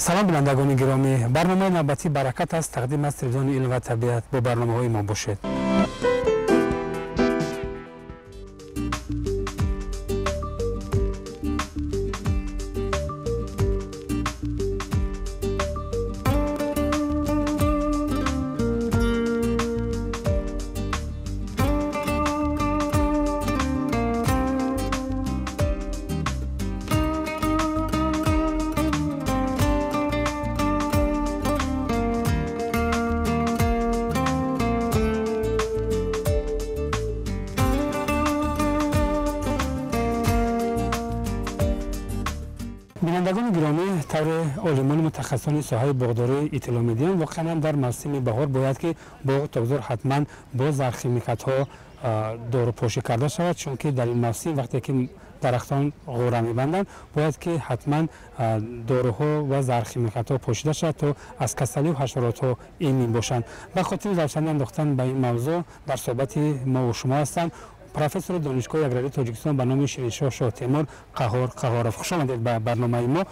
سلام بینندگان گرامی، برنامه نوبتی برکت است تقدیم از تلویزیون علم و طبیعت. با برنامه‌های ما باشید. بینندگان گرامی، طور عالمان متخصصان ساحه باغداری اطلاع می‌دهند واقعا در موسم بهار باید که باغ تاگزار حتما با زرخیمیکات‌ها داروپاشی کرده شود، چون که در این موسم وقتی که درختان غوره می‌بندند باید که حتما داروها و زرخیمیکات‌ها پاشیده شود تا از کسلی و حشرات‌ها ایمن باشند. به خاطر روشنی انداختن به این موضوع در صحبت ما و شما هستند پروفسور دانشگاه اگراری تاجیکستان به نام شیرینشاه شاه تیمور قهارов. خوش آمدید به برنامه ما.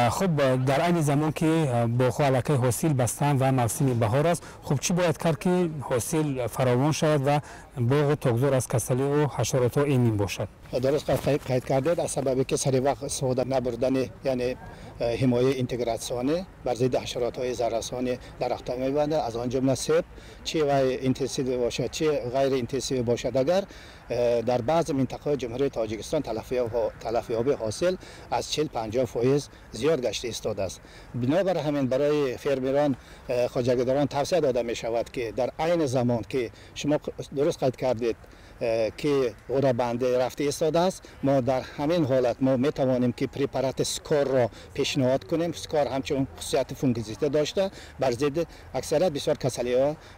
خب در این زمان که باغ‌ها الکی حاصل بستند و موسم بهار است، خب چی باید کرد که حاصل فراوان شود و باغ تاگزار از کسلی و حشرات ها ایمن باشد؟ درست قید کردید. از سببی که سری وقت استفاده نبردن یعنی حمایه اینتگراسیونی بر ضد حشرات های ضررسان درختان می‌بندد، از آن جمله سیب چه و اینتنسیو باشد چه غیر اینتنسیو باشد، اگر در بعض مناطق جمهوری تاجیکستان تلفی‌یابی حاصل از 40-50% زیاد گشته ایستاده است. بنابر همین برای فرمران خواجگیداران توصیه داده می شود که در عین زمان که شما درست قید کردید که غوره بندی رفته ایستاده است، ما در همین حالت ما می توانیم که پرپارات سکار را پیشنهاد کنیم. سکار همچون خصوصیت فونگیسیته داشته بر ضد اکثریت بسیار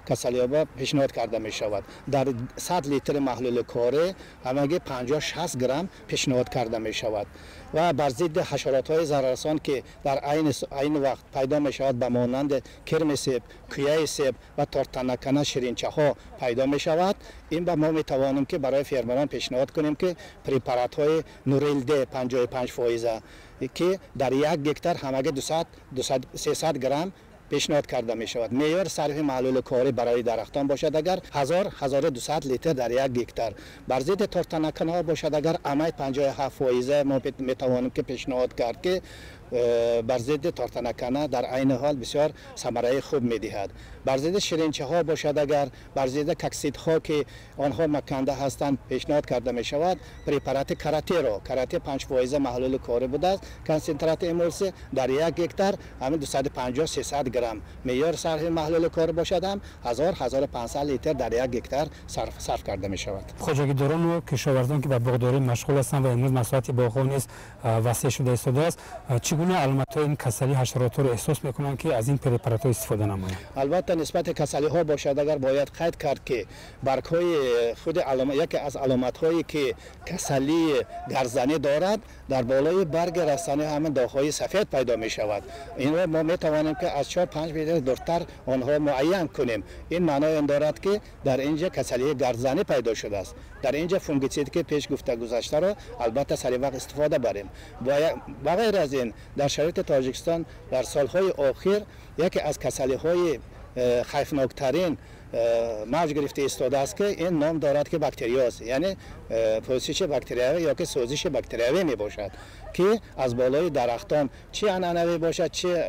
کسلی‌ها پیشنهاد کرده می شود. در 100 لیتر محلول کاری همگی 50-60 گرم پیشنهاد کرده می شود و بر ضد حشرات های ضررسان که در عین وقت پیدا می شود به مانند کرم سیب، کویه سیب و تارتنکنه شیرینچه ها پیدا می شود، این به ما می توانیم که برای فرمران پیشنهاد کنیم که پرپارات های نوریلده 55% که در یک هکتار همگی 200-300 گرم پیشنهاد کرده می شود. معیار صرف محلول کاری برای درختان باشد اگر 1000-1200 لیتر در یک هکتار. بر ضد تارتنکنه ها باشد اگر امی 57% ما می توانیم که پیشنهاد کرد که بر ضد تارتنکنه در عین حال بسیار ثمره خوب می دهد. بر ضد شیرینچه ها باشد اگر بر ضد کاکسید ها که آنها مکنده هستند پیشنهاد کرده می شود پرپارات کراته 5% محلول کاری بوده است. کنسنترات امولسی در یک هکتار همین 250-300 گرم معیار صرف محلول کاری باشد هم 1000-1500 لیتر در یک هکتار صرف کرده می شود. خواجگیداران و کشاورزان که به باغداری مشغول هستند و امروز مساحت باغ‌ها نیز وسیع شده ایستاده است، چگونه علامت‌های این کسلی حشرات رو احساس می‌کنند که از این پرپارات استفاده نمایند؟ البته نسبت کسلی ها باشد اگر باید قید کرد که برگ‌های خود یکی از علامت‌هایی که کسلی گرزنی دارد در بالای برگ رسانه همین داغ‌های سفید پیدا می‌شود. این را ما می‌توانیم که از 4-5 متر دورتر آنها معین کنیم. این معنای این دارد که در اینجا کسلی گرزنی پیدا شده است. در اینجا فونگیسید که پیش گفته گذشته را البته سری وقت استفاده بریم. و غیر از این در شرایط تاجیکستان در سالهای آخر یکی از کسلی‌های خطرناکترین موج گرفته ایستاده است که این نام دارد که باکتریاز، یعنی پوسیش باکتریایی یا که سوزش باکتریایی می باشد که از بالای درختان چه عنعنوی باشد چه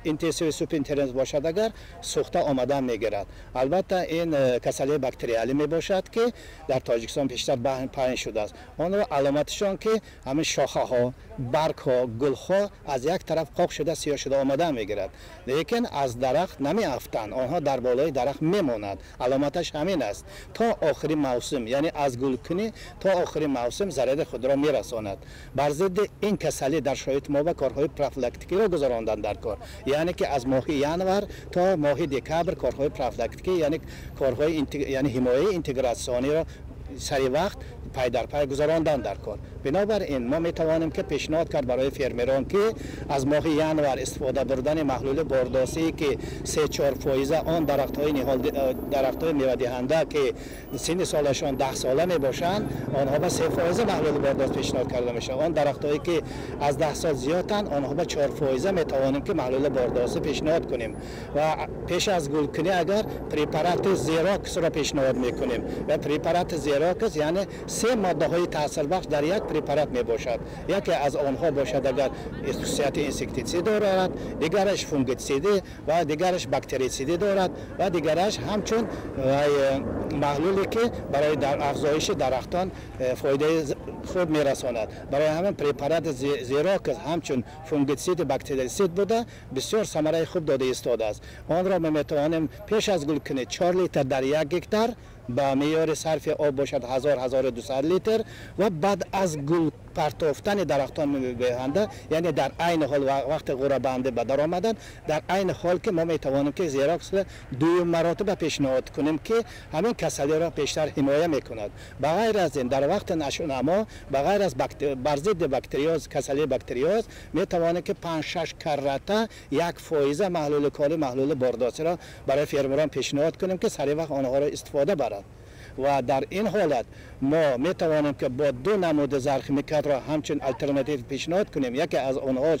اینتنسیو سوپرینتنس باشد اگر سوخته آمدن میگیرد. البته این کسلی باکتریالی می باشد که در تاجیکستان بیشتر پایین شده است. آن را علامتشان که همین شاخه ها، برگ ها، گل ها از یک طرف قاق شده سیاه شده آمدن میگیرد، لیکن از درخت نمی افتند، آنها در بالای درخت میمانند. علامتش همین است تا آخری موسم، یعنی از گلکنی تا آخری موسم ضرر خود را میرساند. بر ضد این کسلی در شرایط ما به کارهای پروفیلاکتیکی را گذراندن در کار، یعنی که از ماه ینور تا ماه دکبر کارهای پروفیلاکتیکی یعنی کارهای یعنی حمایه اینتگراسیونی را سری وقت پای در پای گذراندن در کار. بنابراین ما می توانیم که پیشنهاد کرد برای فرمران که از ماه ینوار استفاده بردن محلول بارداسی که 3-4% آن درخت‌های میوه دهنده که سن سالشان 10 ساله می باشند آنها به 3% محلول بارداست پیشنهاد کرده میشه. آن درخت‌هایی که از 10 سال زیادن آنها به 4% می توانیم که محلول بارداست پیشنهاد کنیم و پیش از گلکنی اگر پرپارات زیراکس را پیشنهاد میکنیم و پرپارات زیراکس یعنی 3 ماده های تاثیر بخش در یک پرپارات می باشد. یکی از آنها باشد اگر خصوصیت اینسکتیسید دارد، دیگرش فونگیسید و دیگرش باکتریسید دارد و دیگرش همچون محلولی که برای افزایش درختان فایده خوب میرساند. برای همین پرپارات زیراکس همچون فونگیسید باکتریسید بوده بسیار ثمره خوب داده ایستاده است. آن را می توانیم پیش از گلکنی 4 لیتر در 1 هکتار با معیار صرف آب باشد 1000-1200 لیتر و بعد از گل پرتافتن درختان می‌بهنده یعنی در عین حال وقت قرعه بندی به در آمدن در عین حال که ما میتوانیم که زیراکس را 2 مرتبه پیشنهاد کنیم که همین کسلی را بیشتر حمایه میکند. بغیر از این در وقت نشو نما بغیر از بر ضد باکتریوز کسلی باکتریوز میتوانیم که 5-6 کرته 1% محلول کالی محلول بارداسی را برای فرمران پیشنهاد کنیم که سریع وقت آنها را استفاده برند. و در این حالت ما می توانیم که با 2 نمود زرخیمیکات را همچون الترناتیو پیشنهاد کنیم. یکی از آنها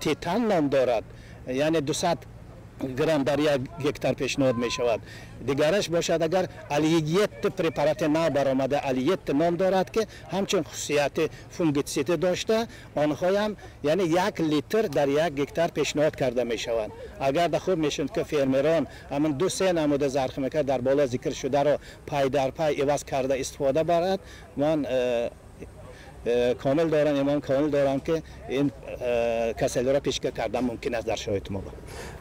تیتان نام دارد یعنی 200 گرم در 1 هکتار پیشنهاد می شود. دیگرش باشد اگر الیت پرپارات نو برآمده الیت نام دارد که همچون خصوصیت فونگیسید داشته آنها هم یعنی 1 لیتر در 1 هکتار پیشنهاد کرده می شوند. اگر در خوب میشند که فرمران همین 2-3 نمود زرخیمیکات در بالا ذکر شده را پای در پای عوض کرده استفاده برد من کامل دارم ایمان کامل دارم که این کسلی را پیشکش کردن ممکن است در شرایط ما.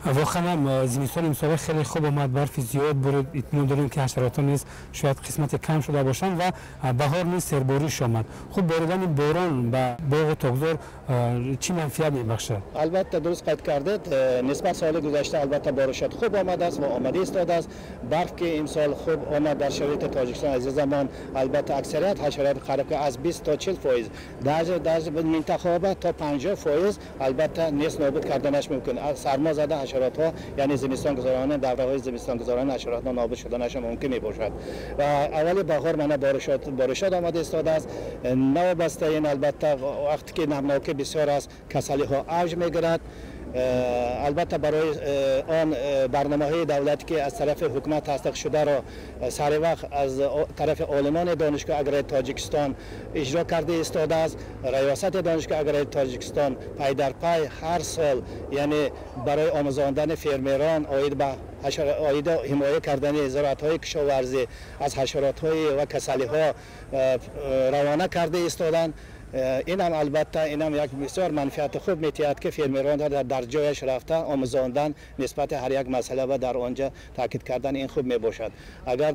واقعا زمستان امسال خیلی خوب اومد، برف زیاد بود، اطمینان داریم که حشرات نیز شاید قسمت کم شده باشند و بهار نیز سرباریش آمد. خوب باردن باران به باغ تاغزار چی منفعت میبخشد؟ البته درست قید کردید، نسبت سال گذشته البته بارشات خوب آمده است و آمده ایستاده است. برف که امسال خوب آمد در شرایط تاجیکستان عزیزمان البته اکثریت حشرات قرق از 20 تا 40% در منطقه تا 50% البته نیست نابود کردنش ممکن. سرما زده حشرات ها یعنی زمستان گذاران دوره‌های زمستان گذاران حشرات ها نابود شدنش ممکن میباشد و اول بهار من بارشات آمده ایستاده است. نو بسته این البته وقتی که نمناکه بسیار است کسلی ها اوج میگیرد. البته برای آن برنامه‌های دولتی که از طرف حکومت تصدیق شده را سر وقت از طرف عالمان دانشگاه اگرای تاجیکستان اجرا کرده ایستاده است. ریاست دانشگاه اگرای تاجیکستان پای در پای هر سال یعنی برای آموزاندن فرمران آید حمایه کردن زراعت‌های کشاورزی از حشرات‌های و کسلی‌ها روانه کرده ایستادند. این هم البته این هم یک بسیار منفعت خوب میتید که فرمران در جایش رفته آموزاندن نسبت هر یک مسئله و در آنجا تاکید کردن این خوب میباشد. اگر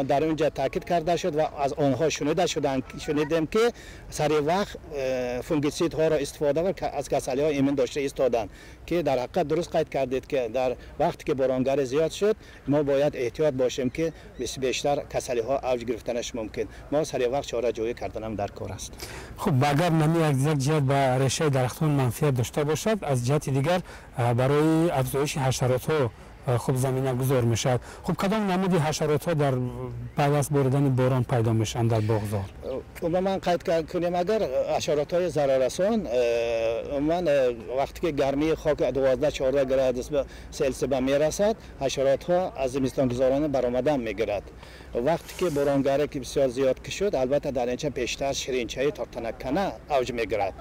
در اونجا تاکید کرده شد و از آنها شنیدیم که سریع وقت فونگیسید ها را استفاده و از کسلی ها ایمن داشته ایستادند که در حقیقت درست قید کردید که در وقتی که بارانگری زیاد شد ما باید احتیاط باشیم که بیشتر کسلی ها اوج گرفتنش ممکن. ما سریع وقت چاره جویی کردنم در کار است. خب اگر نمی یک جهت به ریشه درختان منفعت داشته باشد از جهت دیگر برای افزایش حشرات ها خوب زمینه گذار میشد. خب کدام نمودی حشرات ها در بعد از باردن باران پیدا میشن در باغزار؟ عموما قید کنیم اگر حشرات های ضرررسان عموما وقتی که گرمی خاک 12-14 درجه سلسیوس به میرسد حشرات ها از زمستان گذارانه برآمدن میگیرد. وقتی که بارانگری که بسیار زیاد شد البته در اینجا بیشتر شیرینچه‌ای تا تنکنه اوج میگیرد.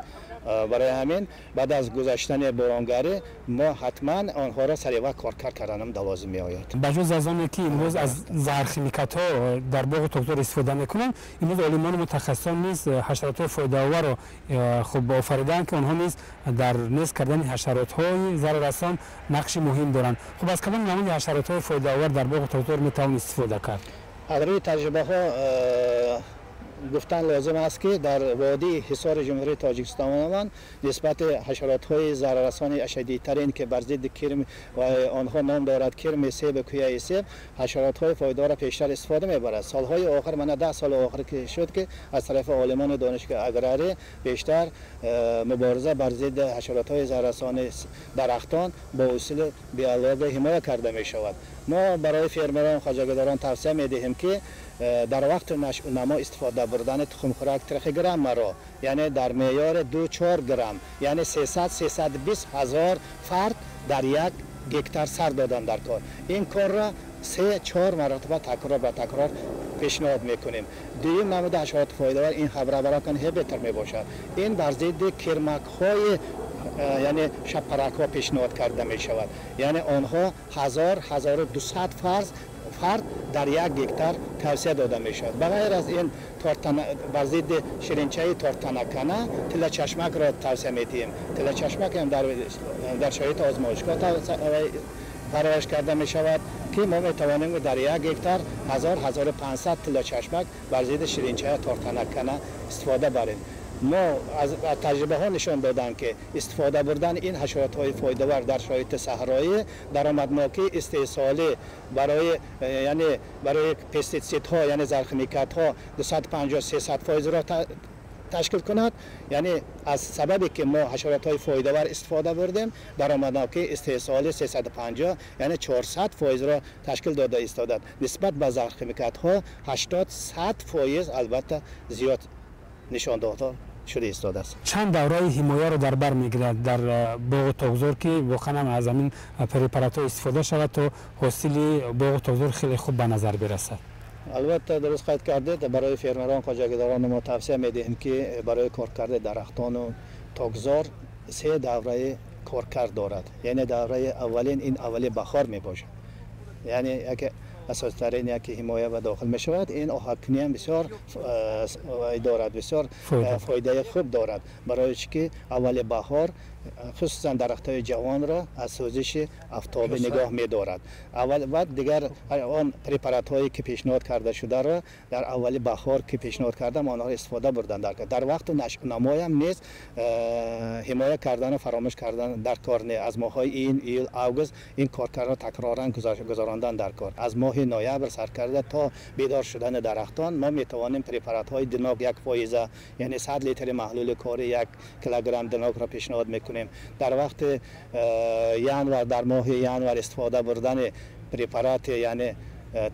برای همین بعد از گذشتن بارانگری ما حتما آنها را سریع وقت کار کردنم لازم می آید. بجز از آنی که امروز از زهرخیمیکات ها در باغ تاغزار استفاده میکنن امروز عالمان متخصصان نیز حشرات های فایده آور را خوب آفریدن که آنها نیز در نیز کردن حشرات های ضرررسان نقش مهم دارند. خب از کدام نمود حشرات های فایده آور در باغ تاغزار می توان استفاده کرد؟ از روی تجربه ها گفتن لازم است که در وادی حصار جمهوری تاجیکستان نسبت حشرات‌های ضرررسان شدیدترین که بر ضد کرم و آنها نام دارد کرم سیب و کویه سیب حشرات‌های پایدار پیشتر استفاده می‌برد. سال‌های آخر من 10 سال آخر که شد که از طرف عالمان دانشگاه اگراری بیشتر مبارزه بر ضد حشرات‌های ضرررسان درختان با اصول بیولوژی حمایت کرده می‌شود. ما برای فرمران خواجگیداران توصیه می‌دهیم که در وقت نشء و نما استفاده بردن تخم خوراک 30 گرم مرا یعنی در معیار 2-4 گرم یعنی 300-320 هزار فرد در یک گکتار سر دادن در کار. این کار را 3-4 مرتبه تکرار به تکرار پیشنهاد میکنیم. دوم نمود حشرات فایده‌ور این خبر براکن بهتر میباشد. این بر ضد کرمک های یعنی شپرک ها پیشنهاد کرده می شود. یعنی آنها 1000-1200 فرد در یک گکتار توصیه داده می شود. بغیر از این بر ضد شیرینچه تارتنکنه تله چشمک را توصیه می دهیم. تله چشمک هم در شرایط آزمایشگاه پرورش کرده می شود که ما می توانیم در یک گکتار 1000-1500 تله چشمک بر ضد شیرینچه تارتنکنه استفاده بریم. ما از تجربه ها نشان دادن که استفاده بردن این حشرات های فایده‌ور در شرایط صحرایی درآمدناکی استحصالی برای پستیسید ها یعنی زرخمیکات ها 250-300% را تشکیل کند. یعنی از سببی که ما حشرات های فایده‌ور استفاده بردیم درآمدناکی استحصالی 350 یعنی 400% را تشکیل داده ایستادد. نسبت به زرخمیکات ها 80-100% البته زیاد نشان داده شده ایستاده است. چند دوره حمایه رو در بر میگیرد در باغ تاکزور که واقعا از همین پرپارات‌ها استفاده شود تا حاصل باغ تاکزور خیلی خوب به نظر برسد؟ البته درست قید کردید. برای فرمران خواجگیداران ما توصیه میدهیم که برای کارکرد درختان و تاکزور 3 دوره کارکرد دارد. یعنی دوره اولین این اولی بهار می باشد. یعنی یک اساس ترین یکی حمایه و داخل می شود. این آهکنی هم بسیار دارد، بسیار فایده خوب دارد برای که اول بهار خصوصا درخت های جوان را از سوزش آفتاب نگاه می دارد. اول بعد دیگر آن پرپارات هایی که پیشنهاد کرده شده را در اول بهار که پیشنهاد کردم آنها استفاده بردن در وقت نشء و نمای هم نیز حمایه کردن و فراموش کردن در کار نه. از ماه های ایل اوگوست این کارکردها تکرارا گذراندن در کار. از ماه نوامبر سر کرده تا بیدار شدن درختان ما می توانیم پرپارات های دناک 1% یعنی 100 لیتر محلول کاری 1 کیلوگرم دناک را پیشنهاد میکنیم. در وقت ینور در ماه ینور استفاده بردن پرپارات یعنی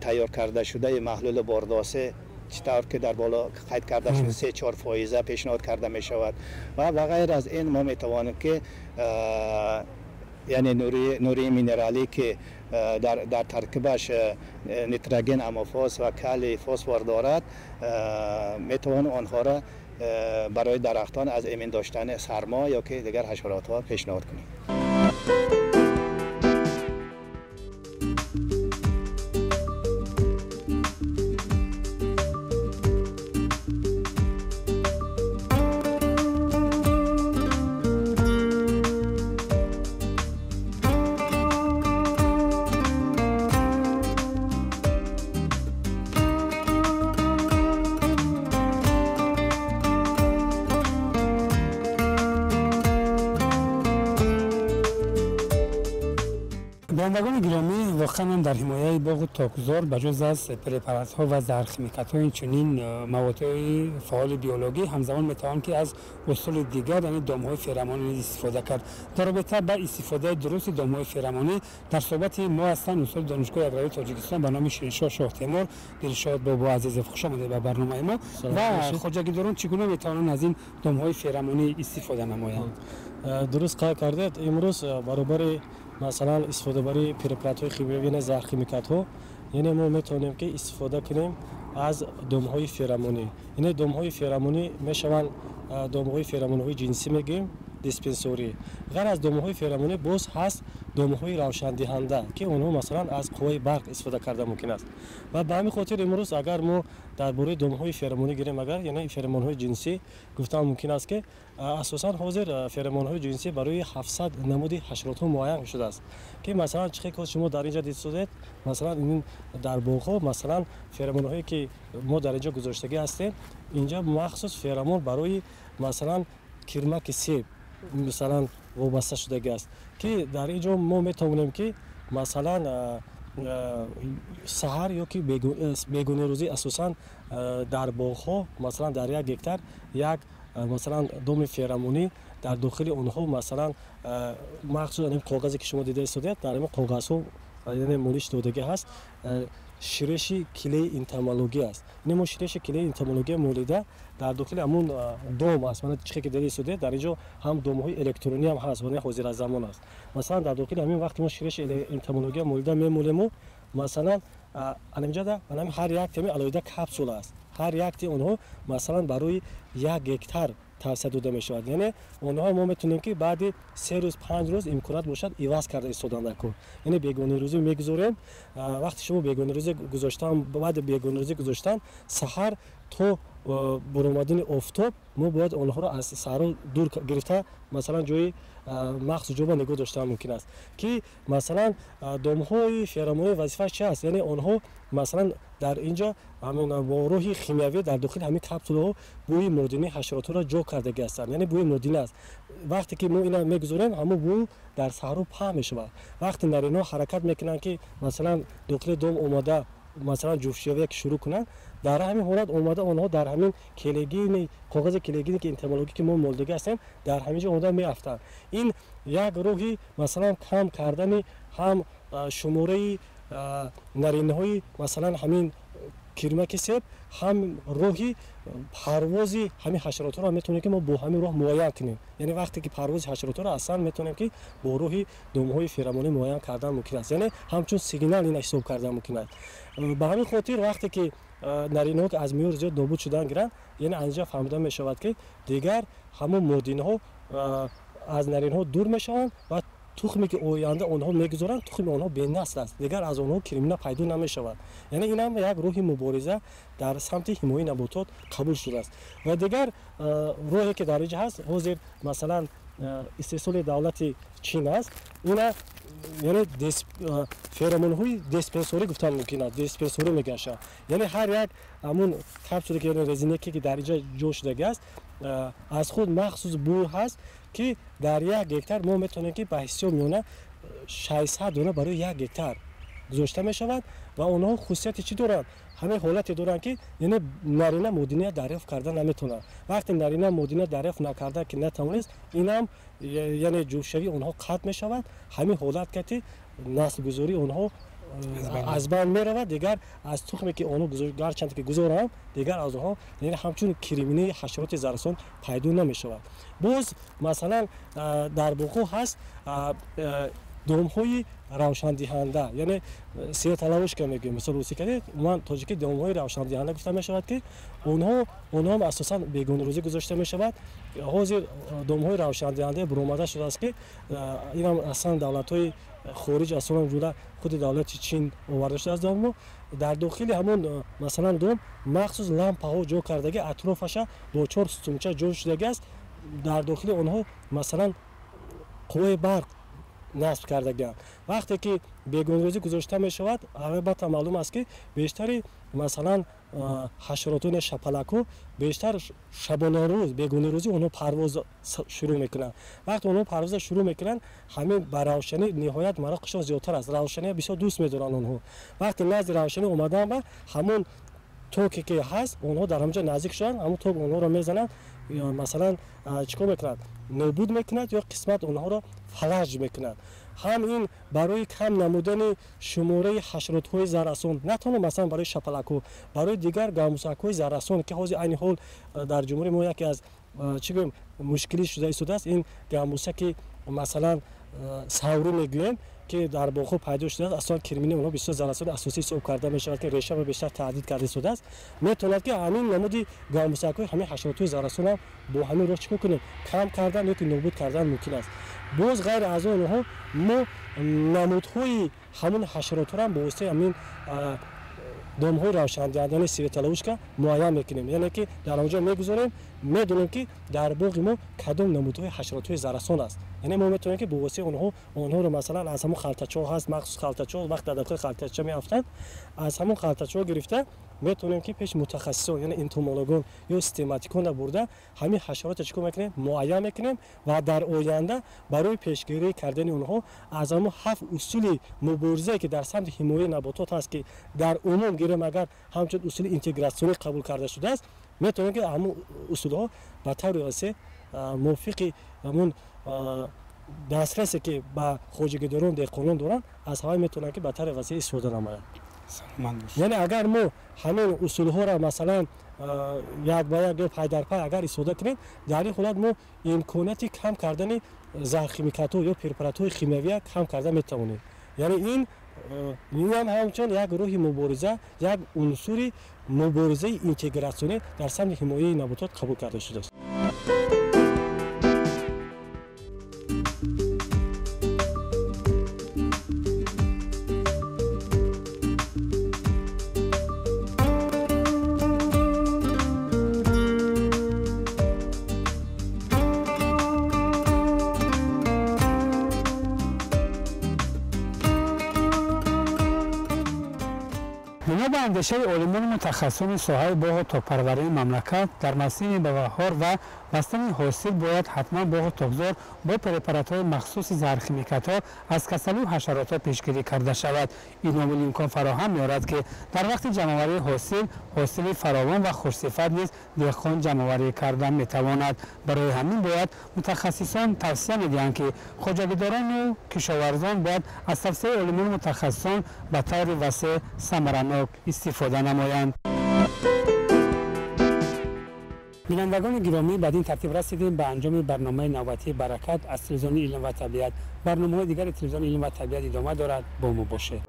تیار کرده شده محلول بارداسه چطور که در بالا قید کرده شده 3-4% پیشنهاد کرده می شود و غیر از این ما می توانیم که یعنی نوری مینرالی که در ترکیبش نیتروژن اموفوس و کالی فسفر دارد می توانیم آنها را برای درختان از امین داشتن سرما یا که دیگر حشرات ها پیشنهاد کنیم. بینندگان گرامی، واقعا در حمایه باغ تاکزور بجز از پرپارات ها و زرخمیکات ها این چنین مواد فعال بیولوژی همزمان میتوان که از اصول دیگر یعنی دام های فرمانی استفاده کرد. در رابطه با استفاده درست دام های فرمانی در صحبت ما هستند استاد دانشگاه اگراری تاجیکستان به نام شیرینشاه شاه تیمور. دلشاد بابا عزیز خوش آمده به برنامه ما. و خواجگیداران چگونه میتوانند از این دام های فرمانی استفاده نمایند؟ درست قید کردید. امروز برابر مثلا استفاده برای پرپارات های شیمیایی زرخمیکات ها یعنی ما میتونیم که استفاده کنیم از دام های فرمانی. این دام های فرمانی میشوند دام های فرمانی های جنسی میگیم диспенсори. غیر از دامهای فرامونی باز هست دامهای روشندهنده که اونها مثلا از قوه برق استفاده کرده ممکن است و به همین خاطر امروز اگر ما درباره دامهای فرامونی گیریم اگر یعنی فرامونهای جنسی گفتم ممکن است که اساسا حاضر فرامونهای جنسی برای 700 نمود حشرات معین شده است که مثلا چه که شما در اینجا دیدید مثلا این در باغ‌ها مثلا فرامونهایی که ما در اینجا گذاشتگی هستیم اینجا مخصوص فرامون برای مثلا کرمک سیب مثلا وابسته شده است که در اینجا ما میتونیم که مثلا سحر یا که بیگونه روزی اساسا در باغ‌ها مثلا در یک هکتار یک مثلا دام فرامونی در داخل اونها مثلا مخصوصا این کاغذی که شما دیده استودید در این کاغذها یعنی مولیش دادگی هست شیرش کلی انتمولوژی است نمو شیرش کلی انتمولوژی مولیده در داخل همون دوم است من چیزی که دیده استودید در اینجا هم دوم‌های الکترونی هم هست و حاضر از زمان است مثلا در داخل همین وقتی ما شیرش انتمولوژی مولیده میمولیم مثلا اینجا در هر یک تمی علایده کپسول است هر یک تی اونها مثلا برای یک هکتار توسعه داده می شود یعنی اونها ما میتونیم که بعد 3 روز 5 روز امکانات باشد عوض کرده استفاده در کار یعنی بیگانه روزی میگذاریم وقتی شما بیگانه روزی گذاشتن بعد بیگانه روزی گذاشتن سحر تو برآمدن آفتاب ما باید اونها را از سحر دور گرفته مثلا جای مخصوص جوبا نگاه داشته ممکن است که مثلا دامهای فرامونی وظیفه چی است یعنی اونها مثلا در اینجا همون واروح شیمیایی در داخل همین کپسول‌ها بوی مردنی حشرات را جو کرده هستند یعنی بوی مردنی است وقتی که ما اینا میگذاریم همون بو در سحر پا میشود وقتی نرینا حرکت میکنن که مثلا داخل دام اومده مثلا جوشیابی که شروع کنن در همین حالت اومده اونها در همین کلیگین کاغذ کلیگینی که انتمولوژی که ما مولدگی هستیم در همینجا اومده میافتن این یک روحی مثلا کم کردن هم شماره نرینه‌های مثلا همین کرمک سیب هم روحی پروازی همین حشرات را میتونه که ما با همین راه معاین کنیم یعنی وقتی که پرواز حشرات را اصلا میتونیم که با روحی دامهای فرامونی معاین کردن ممکن است یعنی همچون سیگنال این حساب کردن ممکن است به همین خاطر وقتی که نرینه‌ها که از میور زیاد نابود شدن گیرن یعنی اینجا فهمیده می شود که دیگر همون مردین‌ها از نرینه‌ها دور میشوند و تخمی که آینده آنها میگذارند تخم آنها بی‌نسل است دیگر از آنها کریمینال پیدا نمیشود یعنی این هم یک روح مبارزه در سمت حمایت نباتات قبول شده است و دیگر روحی که در اینجا هست حاضر مثلا استحصال دولت چین است اینا یعنی فرامون‌های دیسپنسوری گفتن ممکن است دیسپنسوری میگشن یعنی هر یک همون کپسولی که رزینکی که در اینجا جو شده است از خود مخصوص بو هست که در یک هکتار ما میتونیم که به حساب میونه 600 دونه برای یک هکتار گذاشته میشود و اونها خصوصیت چی دارن همه حالتی دارن که یعنی نارینه مدینه دریافت کردن نمیتونه وقتی نارینه مدینه دریافت نکرده که نتونست اینم یعنی جوشوی اونها قطع میشود همین حالت که نسل گذاری اونها از بین میرود دیگر از تخمی که اونها گرچند که گذارن دیگر از اونها یعنی همچون کریمینی حشرات زرسان پیدا نمیشود باز مثلا در بوخو هست دامهای روشندهنده یعنی سیاه تلاوش که میگیم مثلا روسی که من تاجیکی دامهای روشندهنده گفته میشود که اونها هم اساسا بیگانه روزی گذاشته میشود حاضر دامهای روشندهنده برآمده شده است که این هم اصلا دولت‌های خارج اصلا جدا خود دولت چین آورده شده از دامو در داخل همون مثلا دام مخصوص لامپ‌ها جو کردگی اطرافش با 4 ستونچه جو شده است در داخل اونها مثلا قوه برق نصب کرده وقتی که بیگانه روزی گذاشته می شود البته معلوم است که بیشتر مثلا حشراتون شپلکو بیشتر شبانه روز بیگانه روزی اونها پرواز شروع میکنن وقتی اونها پرواز شروع میکنن همین بر روشنی نهایت مراقشون زیادتر است روشنی بسیار دوست میدارن اونها وقتی نزد روشنی اومدن و همون توکی که هست اونها در همونجا نزدیک شدن همون توک اونها رو میزنن یا مثلا چیکار میکنن نابود میکنند یا قسمت اونها رو فلج میکنند هم این برای کم نمودن شماره حشرات‌های زرسان نه تنها مثلا برای شپلکو برای دیگر گاموسک‌های زرسان که حاضر این حال در جمهوری ما یکی از مشکلی شده است این گاموسک مثلا ساورو میگویم که در باغ پیدا شده است اصلا کرمینی اونها بسیار ضررسان اساسی حساب کرده می شود که ریشه و بیشتر تعدید کرده شده است. میتواند که همین نمودی گامسک‌های همین حشرات ضررسان هم با همین راه چیکار کنیم کم کردن یا که نابود کردن ممکن است. باز غیر از اونها ما نمودهای همون حشرات را با واسطه همین دام‌های روشندهنده سیرتلوش که معین میکنیم، یعنی که در آنجا میگذاریم میدونیم که در باغ ما کدام نمودهای حشرات زرسان است. یعنی ما میتونیم که با واسطه اونها رو مثلا از همون خلطچو هست، مخصوص خلطچو وقت در خلطچو میافتند از همون خلطچو گرفته میتونیم که پیش متخصصان یعنی انتومولوگان یا استماتیکون را برده همین حشرات چیکار میکنیم معین میکنیم و در آینده برای پیشگیری کردن اونها از همون 7 اصول مبارزه که در سمت حمایت نباتات هست که در عموم گیریم اگر همچنین اصول اینتگراسیونی قبول کرده شده است میتونیم که همون اصول ها به طور واسه موافق همون دسترسی که با خوجگیداران دهقانان دارن از همه میتونن که به طور واسه استفاده نمایند. یعنی اگر ما همین اصول ها را مثلا یک با یک پای در پای اگر استفاده کنیم در این حالت ما امکاناتی کم کردن زهرخیمیکات یا پرپارات شیمیایی کم کرده میتوانیم. یعنی این هم همچون یک روح مبارزه یک عنصر مبارزه اینتگراسیونی در سمت حمایت نباتات قبول کرده شده است. بنا به اندیشه علومان متخصصان ساحه باغ و تاک‌پروری مملکت در مسیر به بهار و بستن حاصل باید حتما باغ و تاک‌زار با پرپارات‌های مخصوص زهرخیمیکات‌ها از کسل و حشرات پیشگیری کرده شود. این عامل امکان فراهم می‌آورد که در وقت جمع‌آوری حاصل فراوان و خوش‌صفت نیز دهقان جمع‌آوری کردن می‌تواند. برای همین باید متخصصان توصیه می‌دهند که خوجه‌گیداران و کشاورزان باید از توصیه علومان متخصصان به طور وسیع ثمره‌ناک استفاده نمایند. بینندگان گرامی، بدین ترتیب رسیدیم به انجام برنامه نوبتی برکت از تلویزیون علم و طبیعت. برنامه‌های دیگر تلویزیون علم و طبیعت ادامه دارد. با ما باشید.